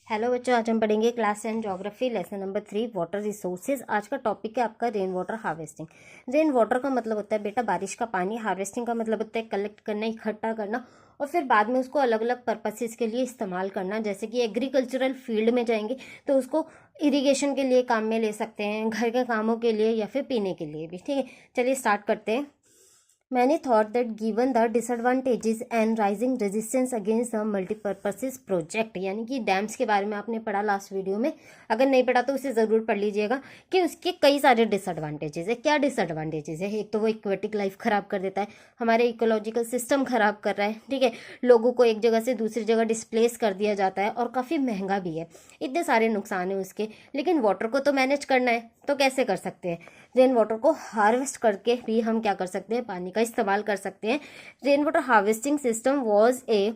Hello बच्चों, आज हम पढ़ेंगे class 10 geography lesson number 3 water resources. आज का टॉपिक है आपका rain water harvesting. Rain water का मतलब होता है बेटा बारिश का पानी। हार्वेस्टिंग का मतलब होता है कलेक्ट करना, इकट्ठा करना और फिर बाद में उसको अलग अलग पर्पसेस के लिए इस्तेमाल करना। जैसे कि एग्रीकल्चरल फील्ड में जाएंगे तो उसको इरिगेशन के लिए काम में ले सकते हैं, घर के कामों के लिए या फिर पीने के लिए भी। ठीक है, चलिए स्टार्ट करते हैं। Many thought that given the disadvantages and rising resistance against the multipurpose project, यानी कि डैम्स के बारे में आपने पढ़ा लास्ट वीडियो में। अगर नहीं पढ़ा तो उसे ज़रूर पढ़ लीजिएगा कि उसके कई सारे डिसएडवांटेजेस है। क्या डिसएडवांटेजेस है? एक तो वो एक्वेटिक लाइफ ख़राब कर देता है, हमारे इकोलॉजिकल सिस्टम ख़राब कर रहा है। ठीक है, लोगों को एक जगह से दूसरी जगह डिस्प्लेस कर दिया जाता है और काफ़ी महंगा भी है। इतने सारे नुकसान है उसके। लेकिन वाटर को तो मैनेज करना है, तो कैसे कर सकते हैं? रेन वाटर को हार्वेस्ट करके भी हम क्या कर सकते हैं? पानी का इस्तेमाल कर सकते हैं। Rain water harvesting system was a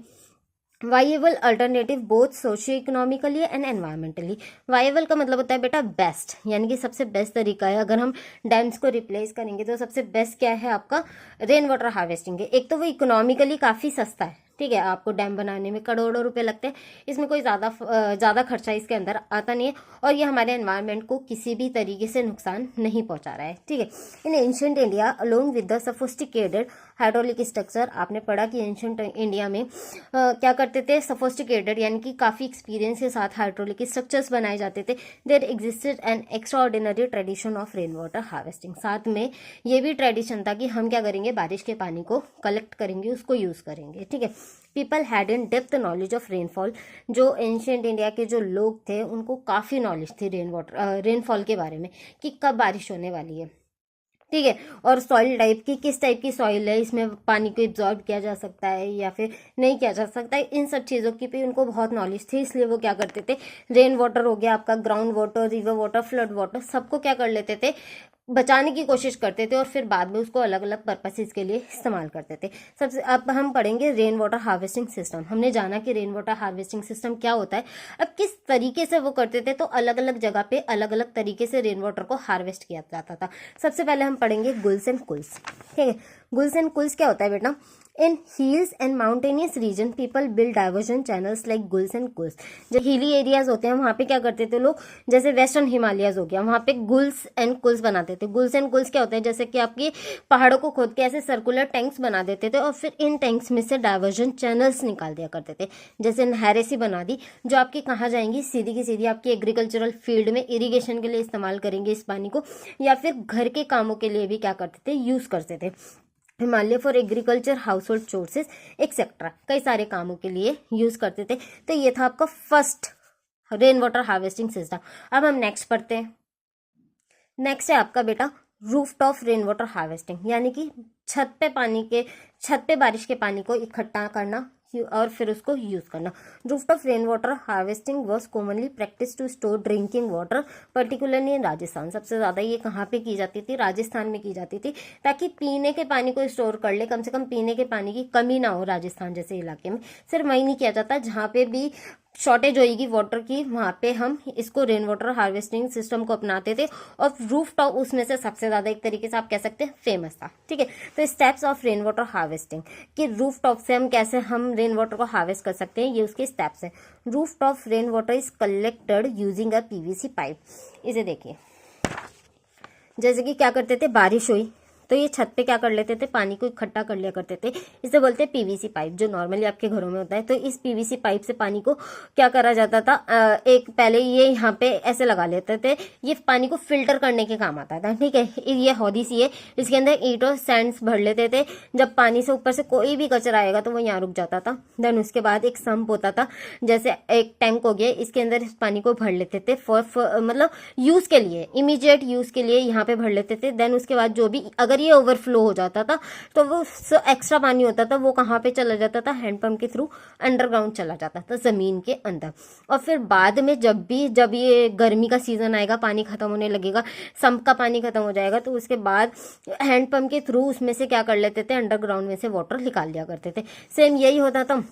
viable alternative both socio economically and environmentally. Viable का मतलब होता है बेटा बेस्ट, यानी कि सबसे बेस्ट तरीका है। अगर हम डैम्स को रिप्लेस करेंगे तो सबसे बेस्ट क्या है आपका? रेन वाटर हार्वेस्टिंग है। एक तो वो इकोनॉमिकली काफ़ी सस्ता है। ठीक है, आपको डैम बनाने में करोड़ों रुपए लगते हैं, इसमें कोई ज़्यादा खर्चा इसके अंदर आता नहीं है और ये हमारे एनवायरनमेंट को किसी भी तरीके से नुकसान नहीं पहुंचा रहा है। ठीक है, in ancient India along with the sophisticated hydraulic structure, आपने पढ़ा कि एंशियंट इंडिया में क्या करते थे? सोफिस्टिकेटेड यानी कि काफ़ी एक्सपीरियंस के साथ हाइड्रोलिक स्ट्रक्चर्स बनाए जाते थे। There existed an extraordinary tradition of rain water harvesting. साथ में ये भी ट्रेडिशन था कि हम क्या करेंगे? बारिश के पानी को कलेक्ट करेंगे, उसको यूज़ करेंगे। ठीक है, people had in depth knowledge of rainfall. जो एंशियंट इंडिया के जो लोग थे उनको काफ़ी नॉलेज थी रेनफॉल के बारे में कि कब बारिश होने वाली है। ठीक है, और सॉइल टाइप की, किस टाइप की सॉइल है, इसमें पानी को एब्जॉर्ब किया जा सकता है या फिर नहीं किया जा सकता है, इन सब चीज़ों की भी उनको बहुत नॉलेज थी। इसलिए वो क्या करते थे? रेन वाटर हो गया आपका, ground water, river water, flood water, सबको क्या कर लेते थे? बचाने की कोशिश करते थे और फिर बाद में उसको अलग अलग पर्पसेस के लिए इस्तेमाल करते थे। सबसे अब हम पढ़ेंगे रेन वाटर हार्वेस्टिंग सिस्टम। हमने जाना कि रेन वाटर हार्वेस्टिंग सिस्टम क्या होता है। अब किस तरीके से वो करते थे, तो अलग अलग जगह पे अलग अलग तरीके से रेन वाटर को हार्वेस्ट किया जाता था। सबसे पहले हम पढ़ेंगे गुल्स एंड कुल्स। ठीक है, गुल्स एंड कुल्स क्या होता है बेटा? In hills and mountainous region people build diversion channels like guls and kuls. जो हिली एरियाज होते हैं वहाँ पे क्या करते थे लोग? जैसे वेस्टर्न हिमालयस हो गया, वहाँ पे गुल्स एंड कुल्स बनाते थे। गुल्स एंड कुल्स क्या होते हैं? जैसे कि आपकी पहाड़ों को खोद के ऐसे सर्कुलर टैंक्स बना देते थे और फिर इन टैंक्स में से डाइवर्जन चैनल्स निकाल दिया करते थे। जैसे नहरें सी बना दी जो आपकी कहाँ जाएंगी? सीधी की सीधी आपकी एग्रीकल्चरल फील्ड में इरीगेशन के लिए इस्तेमाल करेंगे इस पानी को, या फिर घर के कामों के लिए भी क्या करते थे? यूज करते थे। Himalaya for agriculture, house hold sources etcetera, कई सारे कामों के लिए यूज करते थे। तो ये था आपका first rain water harvesting system. अब हम नेक्स्ट पढ़ते हैं। नेक्स्ट है आपका बेटा roof top rain water harvesting, यानी कि छत पे बारिश के पानी को इकट्ठा करना और फिर उसको यूज करना। Rooftop rain water harvesting was commonly practice to store drinking water, particularly in Rajasthan. सबसे ज्यादा ये कहाँ पे की जाती थी? राजस्थान में की जाती थी, ताकि पीने के पानी को स्टोर कर ले, कम से कम पीने के पानी की कमी ना हो राजस्थान जैसे इलाके में। सिर्फ वही नहीं किया जाता, जहाँ पे भी शॉर्टेज होगी वाटर की वहाँ पे हम इसको रेन वाटर हार्वेस्टिंग सिस्टम को अपनाते थे। और रूफ टॉप उसमें से सबसे ज़्यादा एक तरीके से आप कह सकते हैं फेमस था। ठीक है, तो steps of rain water harvesting कि रूफ टॉप से हम कैसे हम रेन वाटर को हार्वेस्ट कर सकते हैं, ये उसके स्टेप्स है। Roof top rain water is collected using a PVC pipe. इसे देखिए, जैसे कि क्या करते थे? बारिश हुई तो ये छत पे क्या कर लेते थे? पानी को इकट्ठा कर लिया करते थे। इसे बोलते हैं पीवीसी पाइप, जो नॉर्मली आपके घरों में होता है। तो इस पीवीसी पाइप से पानी को क्या करा जाता था? एक पहले ये यहाँ पे ऐसे लगा लेते थे, ये पानी को फिल्टर करने के काम आता था। ठीक है, ये हौदी सी है, इसके अंदर ईंट और सैंड्स भर लेते थे। जब पानी से ऊपर से कोई भी कचरा आएगा तो वो यहाँ रुक जाता था। देन उसके बाद एक सम्प होता था, जैसे एक टैंक हो गया, इसके अंदर इस पानी को भर लेते थे मतलब यूज के लिए, इमीडिएट यूज के लिए यहाँ पे भर लेते थे। देन उसके बाद जो भी अगर ये ओवरफ्लो हो जाता था तो वो एक्स्ट्रा पानी होता था वो कहाँ पे चला जाता था? हैंडपंप के थ्रू अंडरग्राउंड चला जाता था, जमीन के अंदर। और फिर बाद में जब ये गर्मी का सीजन आएगा, पानी खत्म होने लगेगा, सम्प का पानी खत्म हो जाएगा, तो उसके बाद हैंडपंप के थ्रू उसमें से क्या कर लेते थे? अंडरग्राउंड में से वाटर निकाल लिया करते थे। सेम यही होता था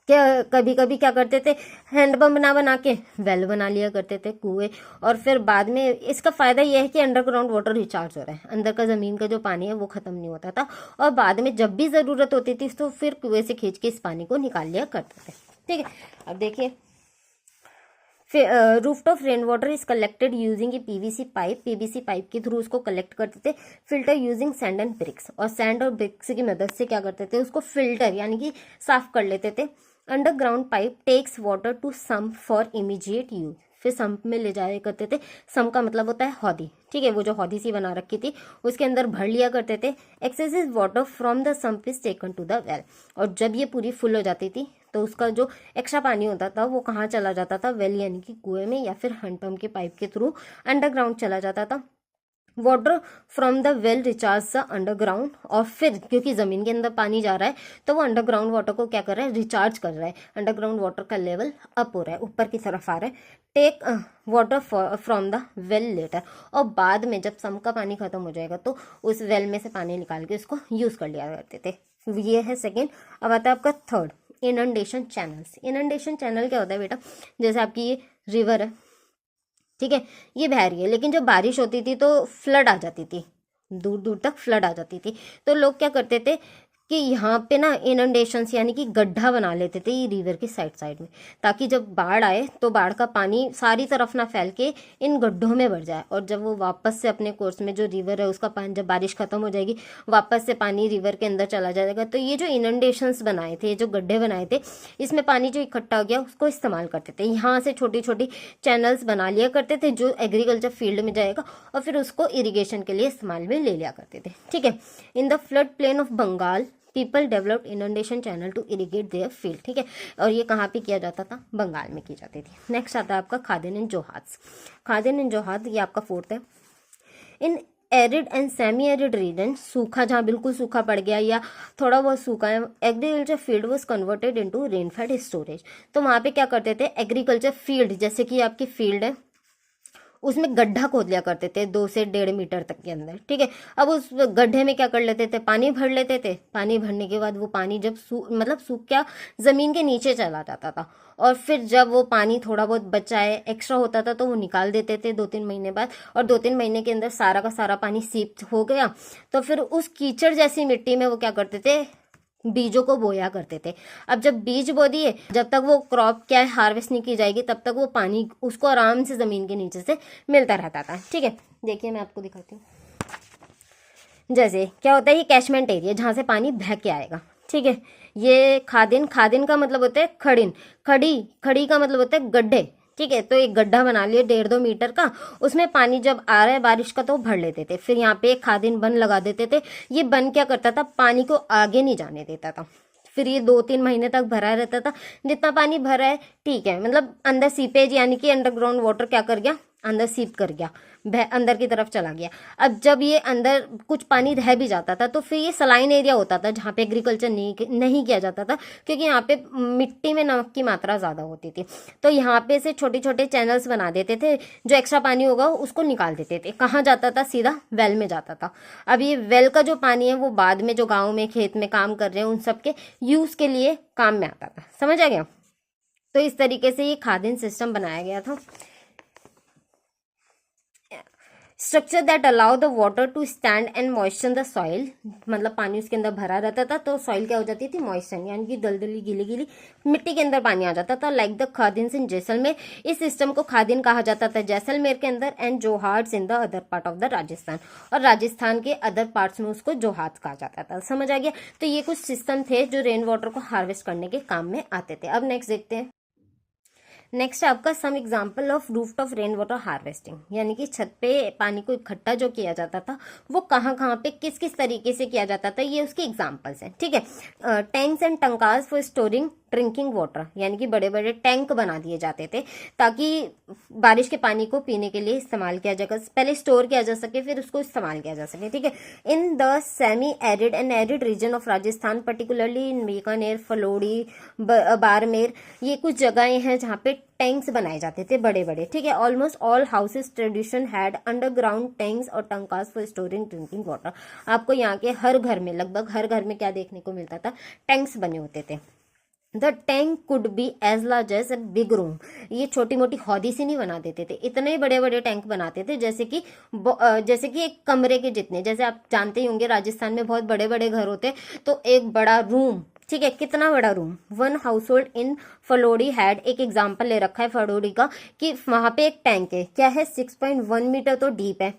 क्या, कभी कभी क्या करते थे? हैंडपंप ना बना के वेल बना लिया करते थे, कुएं। और फिर बाद में इसका फायदा यह है कि अंडरग्राउंड वाटर रिचार्ज हो रहा है, अंदर का जमीन का जो पानी है वो खत्म नहीं होता था। और बाद में जब भी जरूरत होती थी तो फिर कुएं से खींच के इस पानी को निकाल लिया करते थे। ठीक है, अब देखिए roof top rain water is collected using a PVC pipe के थ्रू उसको कलेक्ट करते थे, filter using sand and bricks, और सैंड और ब्रिक्स की मदद से क्या करते थे, उसको फिल्टर यानी कि साफ कर लेते थे। Underground pipe takes water to sump for immediate use, फिर सम्प में ले जाया करते थे। सम्प का मतलब होता है हौदी, ठीक है, वो जो हौदी सी बना रखी थी उसके अंदर भर लिया करते थे। Excessive water from the sump is taken to the well, और जब ये पूरी फुल हो जाती थी तो उसका जो एक्स्ट्रा पानी होता था वो कहाँ चला जाता था, वेल यानी कि कुएं में, या फिर हैंडपंप के पाइप के थ्रू अंडरग्राउंड चला जाता था। Water from the well recharge the underground, और फिर क्योंकि जमीन के अंदर पानी जा रहा है तो वो अंडरग्राउंड वाटर को क्या कर रहा है, रिचार्ज कर रहा है। अंडरग्राउंड वाटर का लेवल अप हो रहा है, ऊपर की तरफ आ रहा है। Take water from the well later, और बाद में जब सम का पानी खत्म हो जाएगा तो उस वेल में से पानी निकाल के उसको यूज कर लिया करते थे। ये है सेकेंड। अब आता है आपका third, inundation channels. Inundation channel क्या होता है बेटा, जैसे आपकी ये रिवर है, ठीक है, ये बह रही है, लेकिन जब बारिश होती थी तो फ्लड आ जाती थी, दूर दूर तक फ्लड आ जाती थी। तो लोग क्या करते थे कि यहाँ पे ना इनंडेशंस यानी कि गड्ढा बना लेते थे ये रिवर के साइड साइड में, ताकि जब बाढ़ आए तो बाढ़ का पानी सारी तरफ ना फैल के इन गड्ढों में भर जाए, और जब वो वापस से अपने कोर्स में जो रिवर है उसका पानी, जब बारिश खत्म हो जाएगी वापस से पानी रिवर के अंदर चला जाएगा। तो ये जो इनंडेशंस बनाए थे, जो गड्ढे बनाए थे, इसमें पानी जो इकट्ठा हो गया उसको इस्तेमाल करते थे। यहाँ से छोटी छोटी चैनल्स बना लिया करते थे जो एग्रीकल्चर फील्ड में जाएगा, और फिर उसको इरीगेशन के लिए इस्तेमाल में ले लिया करते थे, ठीक है। In the flood plain of Bengal people developed inundation channel to irrigate their field, ठीक है, और ये कहाँ पे किया जाता था, बंगाल में की जाती थी। नेक्स्ट आता है आपका खादिन एंड जोहाद्स। खादिन एंड जोहाद ये आपका फोर्थ है। इन arid and semi arid region, सूखा जहाँ बिल्कुल सूखा पड़ गया या थोड़ा बहुत सूखा है, agriculture field was converted into rainfed storage. तो वहाँ पे क्या करते थे, एग्रीकल्चर फील्ड जैसे कि आपकी फील्ड है उसमें गड्ढा खोद लिया करते थे 2 से 1.5 मीटर तक के अंदर, ठीक है। अब उस गड्ढे में क्या कर लेते थे, पानी भर लेते थे। पानी भरने के बाद वो पानी जब सूख क्या जमीन के नीचे चला जाता था, और फिर जब वो पानी थोड़ा बहुत बचा है एक्स्ट्रा होता था तो वो निकाल देते थे 2-3 महीने बाद, और 2-3 महीने के अंदर सारा का सारा पानी सीप हो गया। तो फिर उस कीचड़ जैसी मिट्टी में वो क्या करते थे, बीजों को बोया करते थे। अब जब बीज बो दिए, जब तक वो क्रॉप क्या है हार्वेस्ट नहीं की जाएगी तब तक वो पानी उसको आराम से जमीन के नीचे से मिलता रहता था, ठीक है। देखिए मैं आपको दिखाती हूँ। जैसे क्या होता है, ये कैचमेंट एरिया जहाँ से पानी बह के आएगा, ठीक है। ये खादिन, खादिन का मतलब होता है खड़िन, खड़ी, खड़ी का मतलब होता है गड्ढे, ठीक है। तो एक गड्ढा बना लिया 1.5-2 मीटर का, उसमें पानी जब आ रहा है बारिश का तो भर लेते थे। फिर यहाँ पे एक खादिन बन लगा देते थे। ये बन क्या करता था, पानी को आगे नहीं जाने देता था। फिर ये 2-3 महीने तक भरा रहता था। जितना पानी भरा है ठीक है, मतलब अंदर सीपेज यानी कि अंडरग्राउंड वाटर क्या कर गया, अंदर सीप कर गया, अंदर की तरफ चला गया। अब जब ये अंदर कुछ पानी रह भी जाता था तो फिर ये सलाइन एरिया होता था जहाँ पे एग्रीकल्चर नहीं किया जाता था, क्योंकि यहाँ पे मिट्टी में नमक की मात्रा ज़्यादा होती थी। तो यहाँ पे से छोटे छोटे चैनल्स बना देते थे, जो एक्स्ट्रा पानी होगा उसको निकाल देते थे। कहाँ जाता था, सीधा वेल में जाता था। अब ये वेल का जो पानी है वो बाद में जो गाँव में खेत में काम कर रहे हैं उन सबके यूज़ के लिए काम में आता था। समझ आ गया। तो इस तरीके से ये खादिन सिस्टम बनाया गया था। Structure that allow the water to stand and moisture the soil, मतलब पानी उसके अंदर भरा रहता था तो सॉइल क्या हो जाती थी, मॉइस्चर यानी कि दलदली गीली गीली मिट्टी के अंदर पानी आ जाता था। लाइक द खादिन्स इन जैसलमेर, इस सिस्टम को खादिन कहा जाता था जैसलमेर के अंदर, and johads in the other part of the Rajasthan, और राजस्थान के अदर पार्ट्स में उसको जोहाड्स कहा जाता था। समझ आ गया। तो ये कुछ सिस्टम थे जो रेन वाटर को हार्वेस्ट करने के काम में आते थे। अब नेक्स्ट देखते हैं। नेक्स्ट आपका some example of rooftop rain water harvesting, यानी कि छत पे पानी को इकट्ठा जो किया जाता था वो कहाँ कहाँ पे किस किस तरीके से किया जाता था, ये उसके एग्जाम्पल्स हैं, ठीक है। Tanks and tankas for storing drinking water, यानी कि बड़े बड़े टैंक बना दिए जाते थे ताकि बारिश के पानी को पीने के लिए इस्तेमाल किया जाएगा, पहले स्टोर किया जा सके फिर उसको इस्तेमाल किया जा सके, ठीक है। In the semi arid and arid region of Rajasthan, particularly in Bikaner, Phalodi, Barmer, ये कुछ जगहें हैं जहाँ पे टैंक्स बनाए जाते थे बड़े बड़े, ठीक है। Almost all houses tradition had underground tanks और टंकास फॉर स्टोरिंग ड्रिंकिंग वाटर। आपको यहाँ के हर घर में, लगभग हर घर में क्या देखने को मिलता था, टैंक्स बने होते थे। The tank could be as large as a big room, ये छोटी मोटी हौदी सी नहीं बना देते थे, इतने बड़े बड़े टैंक बनाते थे जैसे कि एक कमरे के जितने। जैसे आप जानते ही होंगे राजस्थान में बहुत बड़े बड़े घर होते, तो एक बड़ा रूम, ठीक है, कितना बड़ा room, one household in Phalodi had, एक एग्जाम्पल ले रखा है फलोडी का कि वहां पे एक टैंक है, क्या है 6.1 मीटर तो डीप है,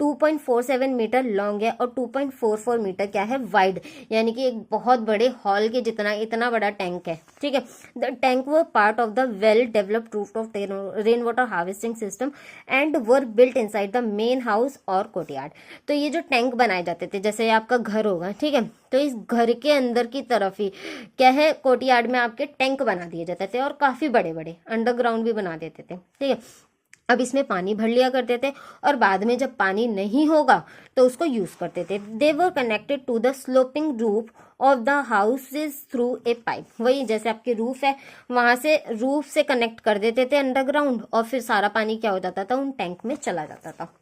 2.47 मीटर लॉन्ग है और 2.44 मीटर क्या है वाइड, यानी कि एक बहुत बड़े हॉल के जितना इतना बड़ा टैंक है। ठीक है, द टैंक वो part of the well developed roof of rain water harvesting system and were built inside the main house और कोर्टयार्ड। तो ये जो टैंक बनाए जाते थे, जैसे आपका घर होगा, ठीक है, तो इस घर के अंदर की तरफ ही क्या है कोर्टयार्ड में आपके टैंक बना दिए जाते थे और काफी बड़े बड़े अंडरग्राउंड भी बना देते थे। ठीक है, अब इसमें पानी भर लिया करते थे और बाद में जब पानी नहीं होगा तो उसको यूज करते थे। They were connected to the sloping roof of the houses through a pipe, वही जैसे आपके रूफ है वहां से रूफ से कनेक्ट कर देते थे अंडरग्राउंड और फिर सारा पानी क्या हो जाता था उन टैंक में चला जाता था।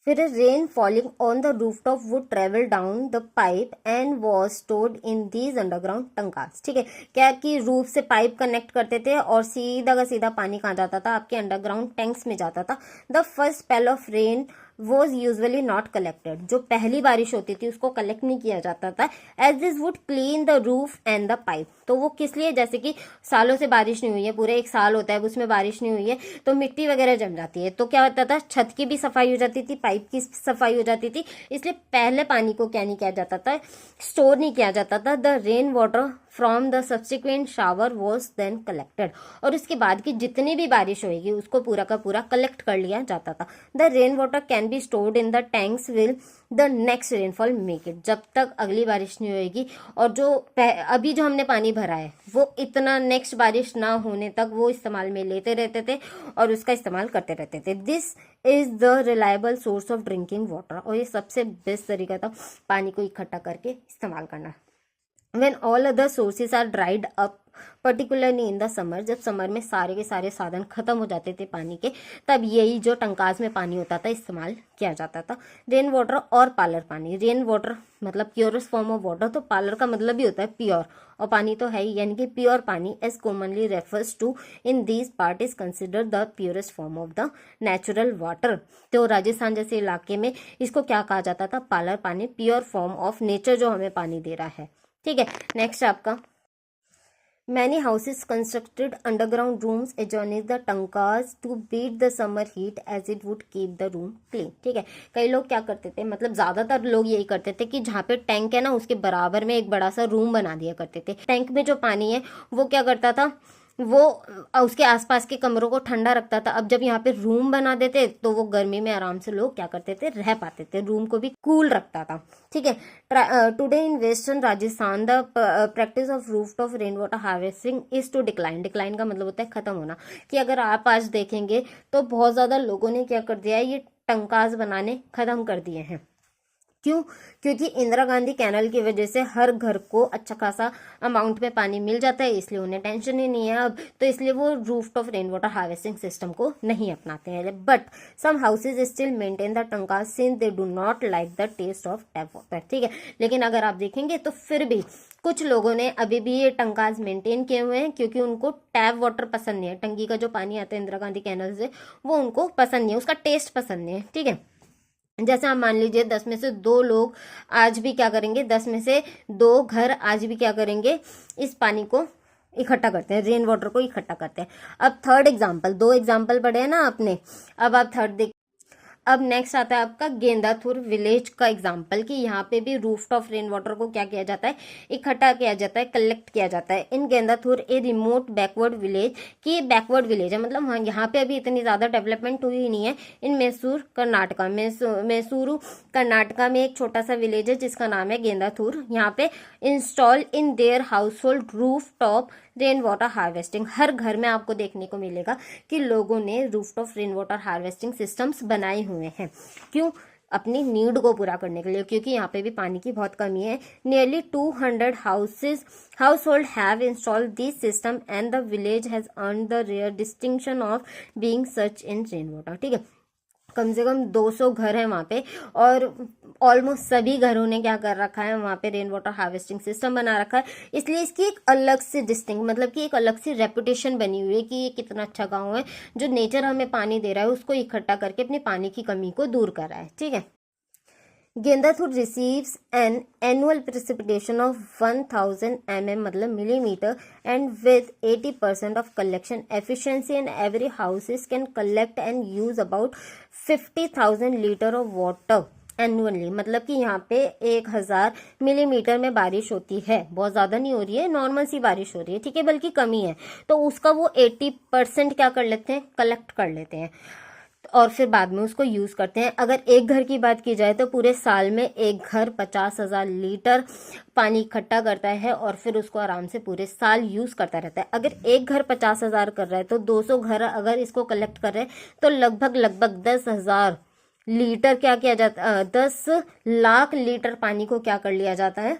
फिर rain falling on the rooftop would travel down the pipe and was stored in these underground tankas. ठीक है, क्या कि रूफ से पाइप कनेक्ट करते थे और सीधा का सीधा पानी कहाँ जाता था, आपके अंडरग्राउंड टैंक्स में जाता था। The first spell of rain was usually not collected, जो पहली बारिश होती थी उसको कलेक्ट नहीं किया जाता था, as this would clean the roof and the pipe. तो वो किस लिए, जैसे कि सालों से बारिश नहीं हुई है, पूरे एक साल होता है उसमें बारिश नहीं हुई है तो मिट्टी वगैरह जम जाती है, तो क्या होता था छत की भी सफाई हो जाती थी, पाइप की सफाई हो जाती थी, इसलिए पहले पानी को क्या नहीं किया जाता था, स्टोर नहीं किया जाता था। The rain water from the subsequent shower was then collected, और उसके बाद की जितनी भी बारिश होगी उसको पूरा का पूरा कलेक्ट कर लिया जाता था। The rain water can be stored in the tanks will the next rainfall make it, जब तक अगली बारिश नहीं होगी और जो अभी जो हमने पानी भरा है वो इतना नेक्स्ट बारिश ना होने तक वो इस्तेमाल में लेते रहते थे और उसका इस्तेमाल करते रहते थे। This is the reliable source of drinking water, और ये सबसे बेस्ट तरीका था पानी को इकट्ठा करके इस्तेमाल करना। When all other sources are dried up, particularly in the summer, जब समर में सारे के सारे साधन खत्म हो जाते थे पानी के, तब यही जो टंकाज में पानी होता था इस्तेमाल किया जाता था। रेन वाटर और पार्लर पानी, रेन वाटर मतलब प्योरेस्ट फॉर्म ऑफ वाटर, तो पार्लर का मतलब भी होता है प्योर, और पानी तो है ही, यानी कि प्योर पानी as commonly refers to in these part is consider the purest form of the natural water. तो राजस्थान जैसे इलाके में इसको क्या कहा जाता था, पार्लर पानी, प्योर फॉर्म ऑफ नेचर जो हमें पानी दे रहा है। ठीक है, नेक्स्ट आपका Many houses constructed underground rooms adjoining the tankas to beat the summer heat as it would keep the room clean। ठीक है, कई लोग क्या करते थे, मतलब ज्यादातर लोग यही करते थे कि जहाँ पे टैंक है ना उसके बराबर में एक बड़ा सा रूम बना दिया करते थे। टैंक में जो पानी है वो क्या करता था, वो उसके आसपास के कमरों को ठंडा रखता था। अब जब यहाँ पे रूम बना देते तो वो गर्मी में आराम से लोग क्या करते थे, रह पाते थे, रूम को भी कूल रखता था। ठीक है, today in western Rajasthan the practice of rooftop rain water harvesting is to decline. Decline का मतलब होता है खत्म होना, कि अगर आप आज देखेंगे तो बहुत ज्यादा लोगों ने क्या कर दिया है, ये टंकाज बनाने खत्म कर दिए हैं। क्यों? क्योंकि इंदिरा गांधी कैनल की वजह से हर घर को अच्छा खासा अमाउंट में पानी मिल जाता है, इसलिए उन्हें टेंशन ही नहीं है अब, तो इसलिए वो rooftop rain water harvesting system को नहीं अपनाते हैं। But some houses still maintain the टंकास since they do not like the taste of tap water. ठीक है, लेकिन अगर आप देखेंगे तो फिर भी कुछ लोगों ने अभी भी ये टंकाज मेंटेन किए हुए हैं, क्योंकि उनको टैप वाटर पसंद नहीं है, टंकी का जो पानी आता है इंदिरा गांधी कैनल से वो उनको पसंद नहीं है, उसका टेस्ट पसंद नहीं है। ठीक है, जैसे आप मान लीजिए 10 में से 2 लोग आज भी क्या करेंगे, 10 में से 2 घर आज भी क्या करेंगे, इस पानी को इकट्ठा करते हैं, रेन वाटर को इकट्ठा करते हैं। अब थर्ड एग्जाम्पल, 2 एग्जाम्पल पढ़े हैं ना आपने, अब आप थर्ड देख। अब नेक्स्ट आता है आपका गेंदाथुर विलेज का एग्जाम्पल, कि यहाँ पे भी रूफटॉप रेन वाटर को क्या किया जाता है, इकट्ठा किया जाता है, कलेक्ट किया जाता है। इन गेंदाथुर ए रिमोट बैकवर्ड विलेज, कि बैकवर्ड विलेज है, मतलब हाँ यहाँ पे अभी इतनी ज्यादा डेवलपमेंट हुई ही नहीं है। इन मैसूर कर्नाटका, मैसूरू कर्नाटका में एक छोटा सा विलेज है जिसका नाम है गेंदाथुर। यहाँ पे install in their household roof top rain water harvesting, हर घर में आपको देखने को मिलेगा कि लोगों ने rooftop rain water harvesting systems बनाए हुए हैं। क्यों? अपनी नीड को पूरा करने के लिए, क्योंकि यहाँ पे भी पानी की बहुत कमी है। Nearly 200 household have installed this system and the village has earn the rare distinction of being such in rain water. ठीक है, कम से कम 200 घर है वहाँ पे, और ऑलमोस्ट सभी घरों ने क्या कर रखा है, वहाँ पे रेन वाटर हार्वेस्टिंग सिस्टम बना रखा है, इसलिए इसकी एक अलग से डिस्टिंग, मतलब कि एक अलग सी रेपुटेशन बनी हुई है कि ये कितना अच्छा गांव है जो नेचर हमें पानी दे रहा है उसको इकट्ठा करके अपनी पानी की कमी को दूर कर रहा है। ठीक है, Gendathur receives an annual precipitation of 1000 mm मतलब millimetre and with 80% of collection efficiency and every houses can collect and use about 50,000 litre of water annually. मतलब कि यहाँ पे 1000 मिलीमीटर में बारिश होती है, बहुत ज्यादा नहीं हो रही है, नॉर्मल सी बारिश हो रही है, ठीक है, बल्कि कमी है, तो उसका वो 80% क्या कर लेते हैं, कलेक्ट कर लेते हैं और फिर बाद में उसको यूज करते हैं। अगर एक घर की बात की जाए तो पूरे साल में एक घर 50,000 लीटर पानी इकट्ठा करता है और फिर उसको आराम से पूरे साल यूज करता रहता है। अगर एक घर 50,000 कर रहा है तो 200 घर अगर इसको कलेक्ट कर रहे हैं तो लगभग 10,000 लीटर क्या किया जाता, 10 लाख लीटर पानी को क्या कर लिया जाता है,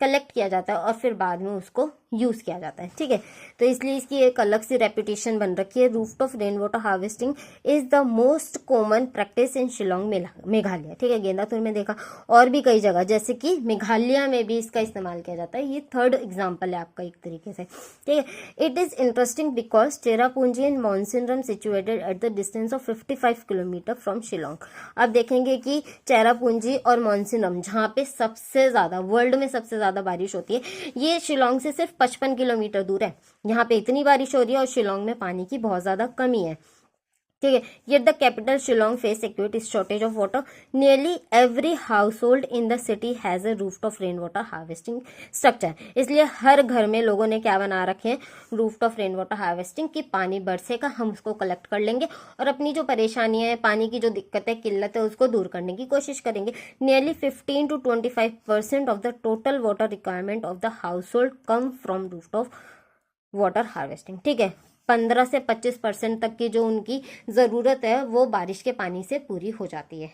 कलेक्ट किया जाता है और फिर बाद में उसको यूज किया जाता है, ठीक है। तो इसलिए इसकी एक अलग सी रेपुटेशन बन रखी है। Rooftop rain water harvesting is the most common practice in Shillong Meghalaya, ठीक है। गेंदाथुर में देखा और भी कई जगह, जैसे कि मेघालय में भी इसका इस्तेमाल किया जाता है। ये थर्ड एग्जाम्पल है आपका एक तरीके से, ठीक है। It is interesting because Cherrapunji and Mawsynram situated at the distance of 55 kilometre from Shillong. आप देखेंगे कि चेरापूंजी और मॉन्सिनरम जहाँ पे सबसे ज्यादा वर्ल्ड में सबसे ज्यादा बारिश होती है, ये शिलोंग से सिर्फ 55 किलोमीटर दूर है। यहाँ पे इतनी बारिश हो रही है और शिलोंग में पानी की बहुत ज्यादा कमी है, ठीक है। Yet the capital Shillong face acute shortage of water. Nearly every house hold in the city has a rooftop rain water harvesting structure. इसलिए हर घर में लोगों ने क्या बना रखे हैं, रूफटॉप रेन वाटर हार्वेस्टिंग की। पानी बरसेगा, हम उसको कलेक्ट कर लेंगे और अपनी जो परेशानियां हैं, पानी की जो दिक्कत है, किल्लत है, उसको दूर करने की कोशिश करेंगे। Nearly 15 to 25% of the total water requirement of the house hold come from rooftop water harvesting, ठीक है। 15 से 25% तक की जो उनकी ज़रूरत है वो बारिश के पानी से पूरी हो जाती है।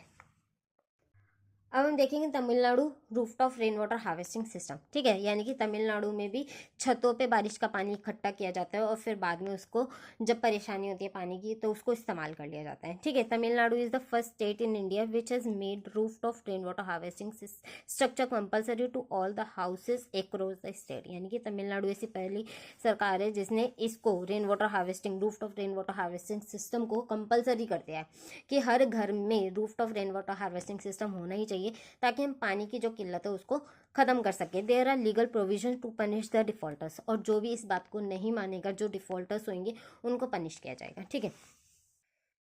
अब हम देखेंगे Tamil Nadu rooftop rain water harvesting system, ठीक है। यानी कि तमिलनाडु में भी छतों पे बारिश का पानी इकट्ठा किया जाता है और फिर बाद में उसको जब परेशानी होती है पानी की तो उसको इस्तेमाल कर लिया जाता है, ठीक है। Tamil Nadu is the first state in India which has made rooftop rain water harvesting structure compulsory to all the houses across the state. यानी कि तमिलनाडु ऐसी पहली सरकार है जिसने इसको rain water harvesting, rooftop rain water harvesting system को कंपल्सरी कर दिया है कि हर घर में rooftop rain water harvesting system होना ही चाहिए ताकि हम पानी की जो किल्लत है उसको खत्म कर सके। There are legal provision to punish the defaulters, और जो भी इस बात को नहीं मानेगा, जो डिफॉल्टर्स होंगे, उनको पनिश किया जाएगा, ठीक है।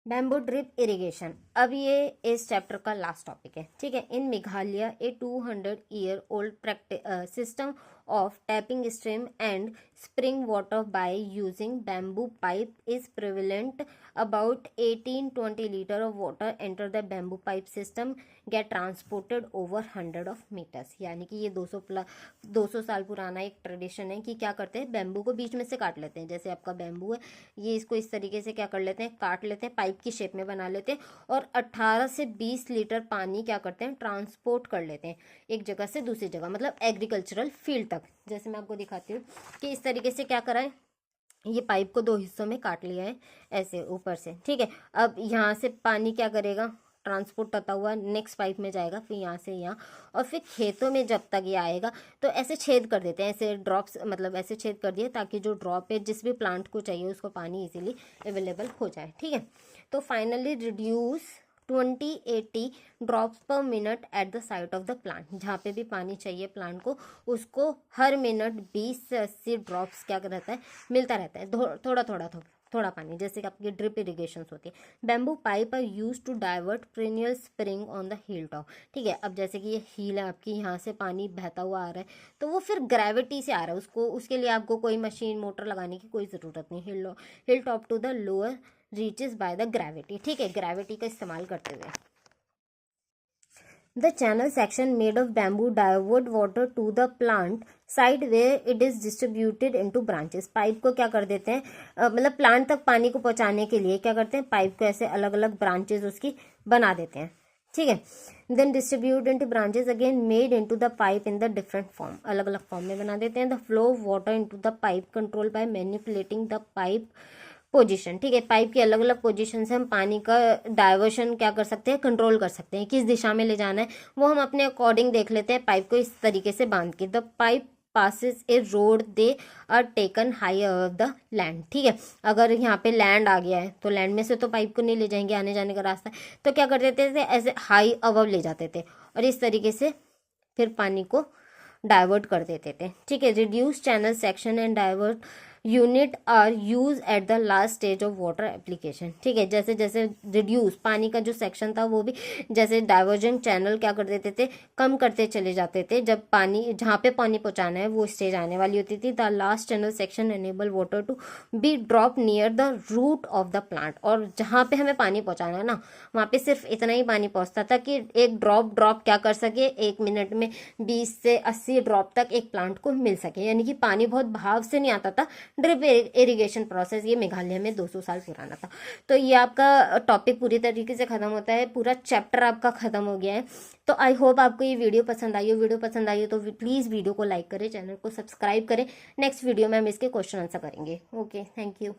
बैम्बू ड्रिप इरिगेशन, अब ये इस चैप्टर का लास्ट टॉपिक है, ठीक है। इन मेघालय ए 200-year old system of tapping stream and spring water by using bamboo pipe is prevalent. About 18-20 liter of water enter the bamboo pipe system, get transported over 100 of meters। यानी कि ये 200 साल पुराना एक tradition है कि क्या करते हैं, बैम्बू को बीच में से काट लेते हैं। जैसे आपका बैम्बू है, ये इसको इस तरीके से क्या कर लेते हैं, काट लेते हैं, पाइप की शेप में बना लेते हैं और 18 से 20 लीटर पानी क्या करते हैं, ट्रांसपोर्ट कर लेते हैं एक जगह से दूसरी जगह, मतलब एग्रीकल्चरल फील्ड तक। जैसे मैं आपको दिखाती हूँ कि इस तरीके से क्या करा है, ये पाइप को 2 हिस्सों में काट लिया है ऐसे ऊपर से, ठीक है। अब यहाँ से पानी क्या करेगा, ट्रांसपोर्ट होता हुआ नेक्स्ट पाइप में जाएगा, फिर यहाँ से यहाँ, और फिर खेतों में जब तक ये आएगा तो ऐसे छेद कर देते हैं, ऐसे ड्रॉप्स, मतलब ऐसे छेद कर दिए ताकि जो ड्रॉप है जिस भी प्लांट को चाहिए उसको पानी इजीली अवेलेबल हो जाए, ठीक है। तो फाइनली रिड्यूस 20-80 ड्रॉप्स पर minute at the site of the plant. जहाँ पे भी पानी चाहिए प्लांट को, उसको हर मिनट 20 से 80 ड्रॉप्स क्या रहता है, मिलता रहता है, थोड़ा पानी, जैसे कि आपकी ड्रिप इरिगेशन होती है। Bamboo pipe are use to divert perennial spring on the hill top, ठीक है। अब जैसे कि ये हील है आपकी, यहाँ से पानी बहता हुआ आ रहा है तो वो फिर ग्रेविटी से आ रहा है, उसको, उसके लिए आपको कोई मशीन मोटर लगाने की कोई ज़रूरत नहीं। Hill top to the lower reaches by the gravity, ठीक है, ग्रेविटी का इस्तेमाल करते हुए। The channel section made of bamboo divert water to the plant side where it is distributed into branches। Pipe को क्या कर देते हैं, मतलब प्लांट तक पानी को पहुंचाने के लिए क्या करते हैं, पाइप को ऐसे अलग अलग ब्रांचेस उसकी बना देते हैं, ठीक है। Then distribute into branches again made into the pipe in the different form, अलग अलग फॉर्म में बना देते हैं। The flow of water into the pipe control by manipulating the pipe position, ठीक है। पाइप की अलग अलग पोजीशन से हम पानी का डाइवर्शन क्या कर सकते हैं, कंट्रोल कर सकते हैं, किस दिशा में ले जाना है वो हम अपने अकॉर्डिंग देख लेते हैं। पाइप को इस तरीके से बांध के, the pipe passes a road they are taken high above the land. ठीक है, अगर यहाँ पे लैंड आ गया है तो लैंड में से तो पाइप को नहीं ले जाएंगे, आने जाने का रास्ता है, तो क्या कर देते थे, ऐसे हाई अबव ले जाते थे और इस तरीके से फिर पानी को डाइवर्ट कर देते थे। ठीक है, reduce channel section and divert unit are use at the last stage of water application. ठीक है, जैसे जैसे रिड्यूस पानी का जो सेक्शन था वो भी जैसे डाइवर्जन चैनल क्या कर देते थे, कम करते चले जाते थे। जब पानी जहाँ पे पानी पहुँचाना है वो स्टेज आने वाली होती थी, the last channel section enable water to be drop near the root of the plant. और जहाँ पे हमें पानी पहुँचाना है ना, वहाँ पे सिर्फ इतना ही पानी पहुँचता था कि एक ड्रॉप क्या कर सके, 1 मिनट में 20 से 80 ड्रॉप तक एक प्लांट को मिल सके। यानी कि पानी बहुत भाव से नहीं आता था। ड्रिप इरिगेशन प्रोसेस ये मेघालय में 200 साल पुराना था। तो ये आपका टॉपिक पूरी तरीके से खत्म होता है, पूरा चैप्टर आपका खत्म हो गया है। तो आई होप आपको ये वीडियो पसंद आई हो। वीडियो पसंद आई हो तो प्लीज़ वीडियो को लाइक करें, चैनल को सब्सक्राइब करें। नेक्स्ट वीडियो में हम इसके क्वेश्चन आंसर करेंगे। Okay, thank you.